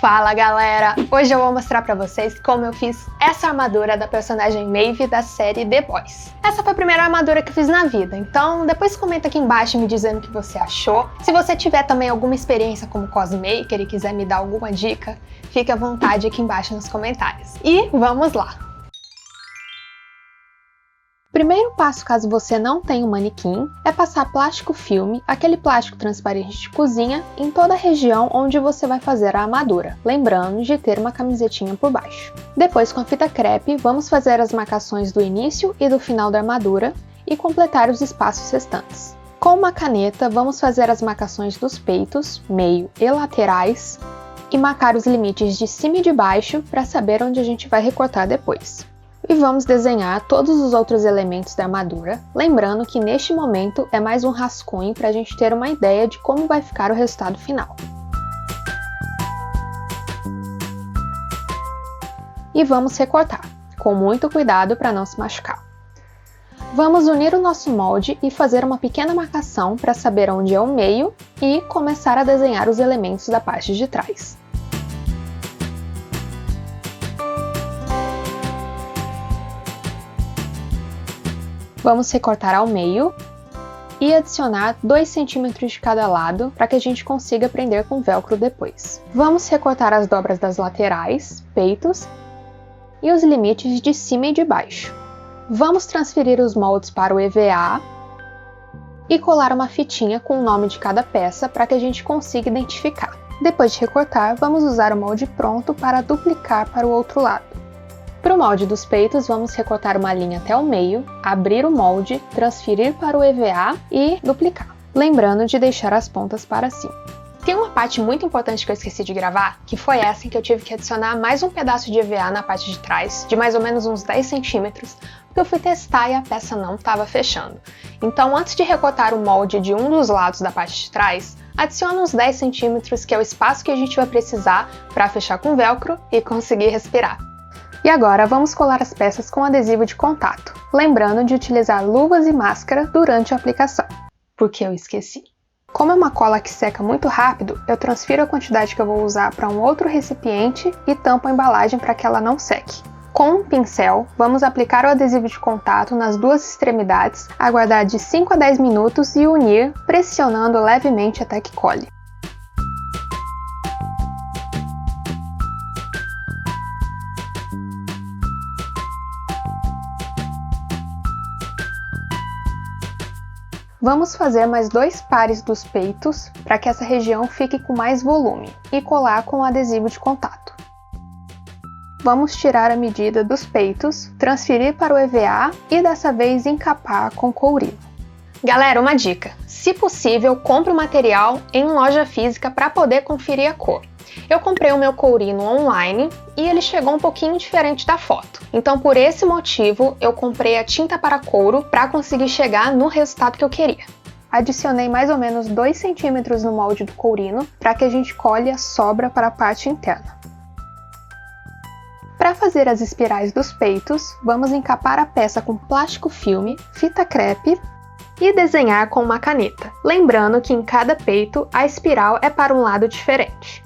Fala galera! Hoje eu vou mostrar pra vocês como eu fiz essa armadura da personagem Maeve da série The Boys. Essa foi a primeira armadura que eu fiz na vida, então depois comenta aqui embaixo me dizendo o que você achou. Se você tiver também alguma experiência como cosmaker e quiser me dar alguma dica, fique à vontade aqui embaixo nos comentários. E vamos lá! Primeiro passo, caso você não tenha um manequim, é passar plástico filme, aquele plástico transparente de cozinha, em toda a região onde você vai fazer a armadura, lembrando de ter uma camisetinha por baixo. Depois, com a fita crepe, vamos fazer as marcações do início e do final da armadura e completar os espaços restantes. Com uma caneta, vamos fazer as marcações dos peitos, meio e laterais e marcar os limites de cima e de baixo para saber onde a gente vai recortar depois. E vamos desenhar todos os outros elementos da armadura, lembrando que neste momento é mais um rascunho para a gente ter uma ideia de como vai ficar o resultado final. E vamos recortar, com muito cuidado para não se machucar. Vamos unir o nosso molde e fazer uma pequena marcação para saber onde é o meio e começar a desenhar os elementos da parte de trás. Vamos recortar ao meio e adicionar 2 centímetros de cada lado para que a gente consiga prender com velcro depois. Vamos recortar as dobras das laterais, peitos e os limites de cima e de baixo. Vamos transferir os moldes para o EVA e colar uma fitinha com o nome de cada peça para que a gente consiga identificar. Depois de recortar, vamos usar o molde pronto para duplicar para o outro lado. Para o molde dos peitos, vamos recortar uma linha até o meio, abrir o molde, transferir para o EVA e duplicar, lembrando de deixar as pontas para cima. Tem uma parte muito importante que eu esqueci de gravar, que foi essa em que eu tive que adicionar mais um pedaço de EVA na parte de trás, de mais ou menos uns 10 centímetros, porque eu fui testar e a peça não estava fechando. Então, antes de recortar o molde de um dos lados da parte de trás, adiciona uns 10 centímetros, que é o espaço que a gente vai precisar para fechar com velcro e conseguir respirar. E agora vamos colar as peças com adesivo de contato, lembrando de utilizar luvas e máscara durante a aplicação, porque eu esqueci. Como é uma cola que seca muito rápido, eu transfiro a quantidade que eu vou usar para um outro recipiente e tampo a embalagem para que ela não seque. Com um pincel, vamos aplicar o adesivo de contato nas duas extremidades, aguardar de 5 a 10 minutos e unir, pressionando levemente até que cole. Vamos fazer mais 2 pares dos peitos para que essa região fique com mais volume e colar com o adesivo de contato. Vamos tirar a medida dos peitos, transferir para o EVA e dessa vez encapar com courino. Galera, uma dica: se possível, compre o material em loja física para poder conferir a cor. Eu comprei o meu courino online e ele chegou um pouquinho diferente da foto. Então, por esse motivo, eu comprei a tinta para couro para conseguir chegar no resultado que eu queria. Adicionei mais ou menos 2 centímetros no molde do courino para que a gente colhe a sobra para a parte interna. Para fazer as espirais dos peitos, vamos encapar a peça com plástico filme, fita crepe e desenhar com uma caneta. Lembrando que em cada peito a espiral é para um lado diferente.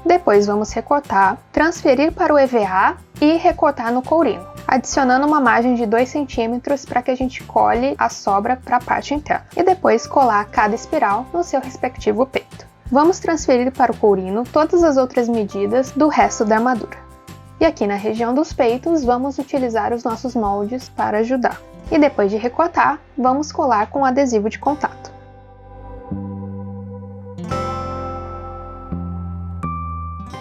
Depois vamos recortar, transferir para o EVA e recortar no courino, adicionando uma margem de 2 centímetros para que a gente colhe a sobra para a parte interna, e depois colar cada espiral no seu respectivo peito. Vamos transferir para o courino todas as outras medidas do resto da armadura. E aqui na região dos peitos, vamos utilizar os nossos moldes para ajudar. E depois de recortar, vamos colar com adesivo de contato.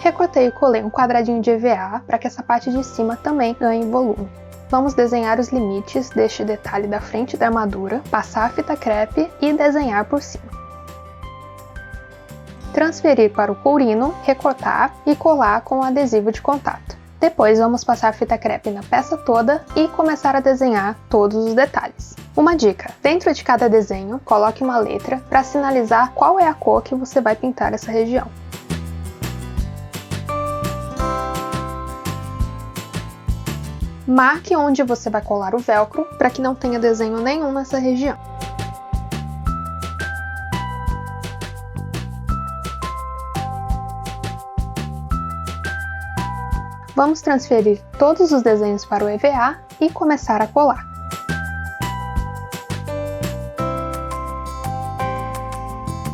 Recortei e colei um quadradinho de EVA para que essa parte de cima também ganhe volume. Vamos desenhar os limites deste detalhe da frente da armadura, passar a fita crepe e desenhar por cima. Transferir para o courino, recortar e colar com o adesivo de contato. Depois vamos passar a fita crepe na peça toda e começar a desenhar todos os detalhes. Uma dica: dentro de cada desenho, coloque uma letra para sinalizar qual é a cor que você vai pintar essa região. Marque onde você vai colar o velcro para que não tenha desenho nenhum nessa região. Vamos transferir todos os desenhos para o EVA e começar a colar.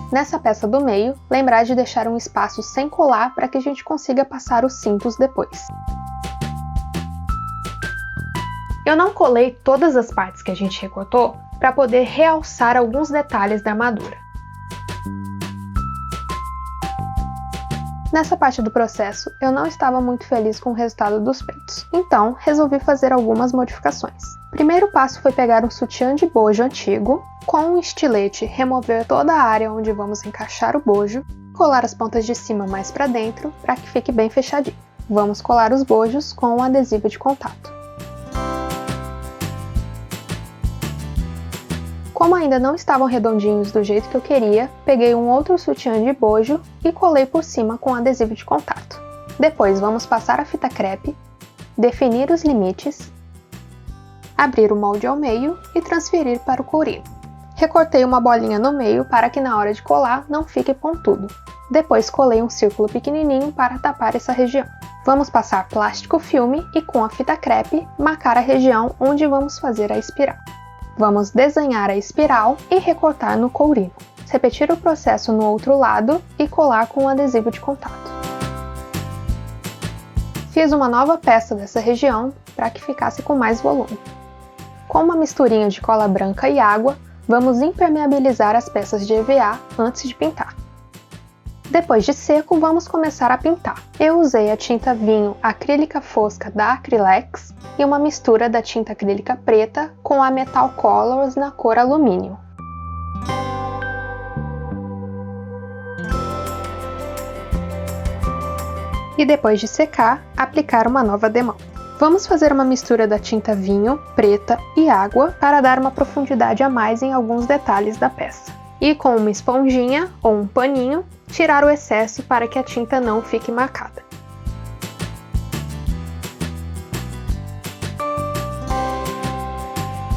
Nessa peça do meio, lembrar de deixar um espaço sem colar para que a gente consiga passar os cintos depois. Eu não colei todas as partes que a gente recortou para poder realçar alguns detalhes da armadura. Nessa parte do processo, eu não estava muito feliz com o resultado dos peitos, então resolvi fazer algumas modificações. O primeiro passo foi pegar um sutiã de bojo antigo, com um estilete remover toda a área onde vamos encaixar o bojo, colar as pontas de cima mais para dentro para que fique bem fechadinho. Vamos colar os bojos com um adesivo de contato. Como ainda não estavam redondinhos do jeito que eu queria, peguei um outro sutiã de bojo e colei por cima com adesivo de contato. Depois vamos passar a fita crepe, definir os limites, abrir o molde ao meio e transferir para o courino. Recortei uma bolinha no meio para que na hora de colar não fique pontudo. Depois colei um círculo pequenininho para tapar essa região. Vamos passar plástico filme e com a fita crepe marcar a região onde vamos fazer a espiral. Vamos desenhar a espiral e recortar no courino. Repetir o processo no outro lado e colar com um adesivo de contato. Fiz uma nova peça dessa região para que ficasse com mais volume. Com uma misturinha de cola branca e água, vamos impermeabilizar as peças de EVA antes de pintar. Depois de seco, vamos começar a pintar. Eu usei a tinta vinho acrílica fosca da Acrylex e uma mistura da tinta acrílica preta com a Metal Colors na cor alumínio. E depois de secar, aplicar uma nova demão. Vamos fazer uma mistura da tinta vinho, preta e água para dar uma profundidade a mais em alguns detalhes da peça. E com uma esponjinha ou um paninho, tirar o excesso para que a tinta não fique marcada.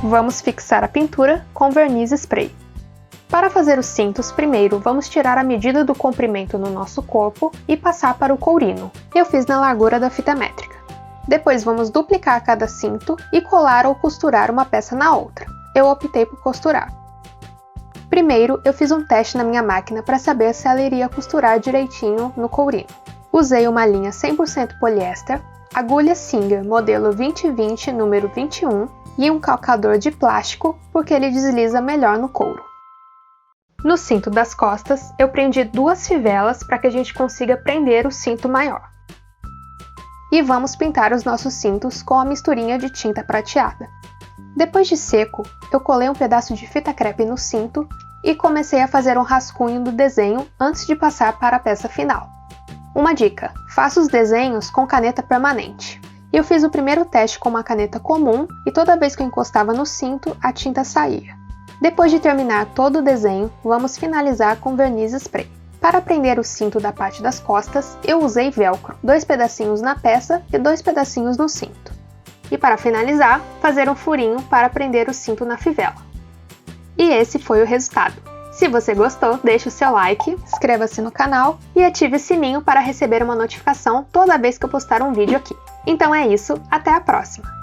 Vamos fixar a pintura com verniz spray. Para fazer os cintos, primeiro vamos tirar a medida do comprimento no nosso corpo e passar para o courino. Eu fiz na largura da fita métrica. Depois vamos duplicar cada cinto e colar ou costurar uma peça na outra. Eu optei por costurar. Primeiro, eu fiz um teste na minha máquina para saber se ela iria costurar direitinho no courino. Usei uma linha 100% poliéster, agulha Singer modelo 2020 número 21 e um calcador de plástico porque ele desliza melhor no couro. No cinto das costas, eu prendi 2 fivelas para que a gente consiga prender o cinto maior. E vamos pintar os nossos cintos com a misturinha de tinta prateada. Depois de seco, eu colei um pedaço de fita crepe no cinto e comecei a fazer um rascunho do desenho antes de passar para a peça final. Uma dica: faça os desenhos com caneta permanente. Eu fiz o primeiro teste com uma caneta comum e toda vez que eu encostava no cinto, a tinta saía. Depois de terminar todo o desenho, vamos finalizar com verniz spray. Para prender o cinto da parte das costas, eu usei velcro, 2 pedacinhos na peça e 2 pedacinhos no cinto. E para finalizar, fazer um furinho para prender o cinto na fivela. E esse foi o resultado. Se você gostou, deixe o seu like, inscreva-se no canal e ative o sininho para receber uma notificação toda vez que eu postar um vídeo aqui. Então é isso, até a próxima!